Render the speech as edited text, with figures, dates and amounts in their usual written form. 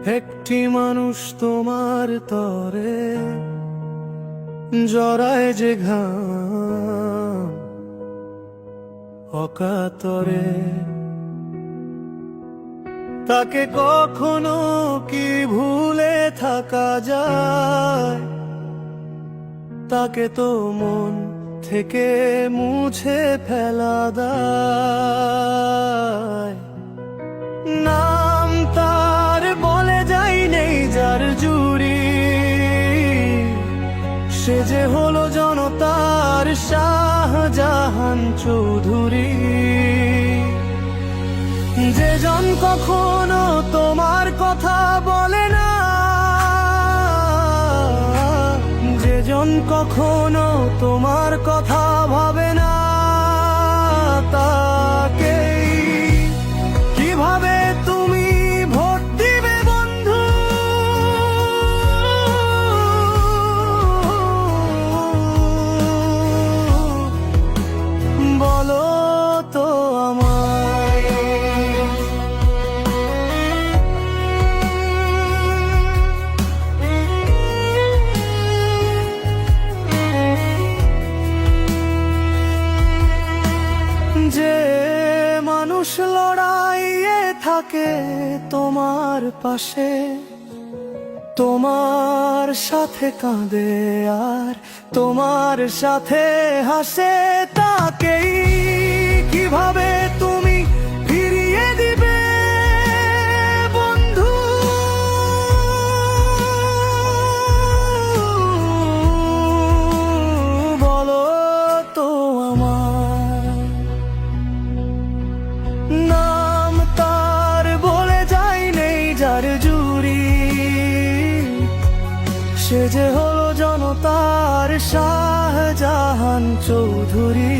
একটি মানুষ তোমার তরে জড়ায় যে ঘাম অকাতরে, তাকে কখনো কি ভুলে থাকা যায়? তাকে তো মন থেকে মুছে ফেলা দায়। নাম তার বলে যাই নেই যার জুড়ি, সে যে হলো জনতার শাহজাহান চৌধুরী। যে জন কখনো তোমার কথা বলে না, যে জন কখনো তোমার কথা ভাবে না, তাকে কিভাবে তুমি ভোট দিবে বন্ধু? বলো তো আমায়। যে মানুষ লড়াইয়ে থাকে তোমার পাশে, তোমার সাথে কাঁদে আর তোমার সাথে হাসে, তাকেই কিভাবে তুমি ফিরিয়ে দিবে বন্ধু? বলো তো আমার। নাম তার বলে যাই নেই যার জুড়ি, সে যে হলো জনতার শাহজাহান চৌধুরী।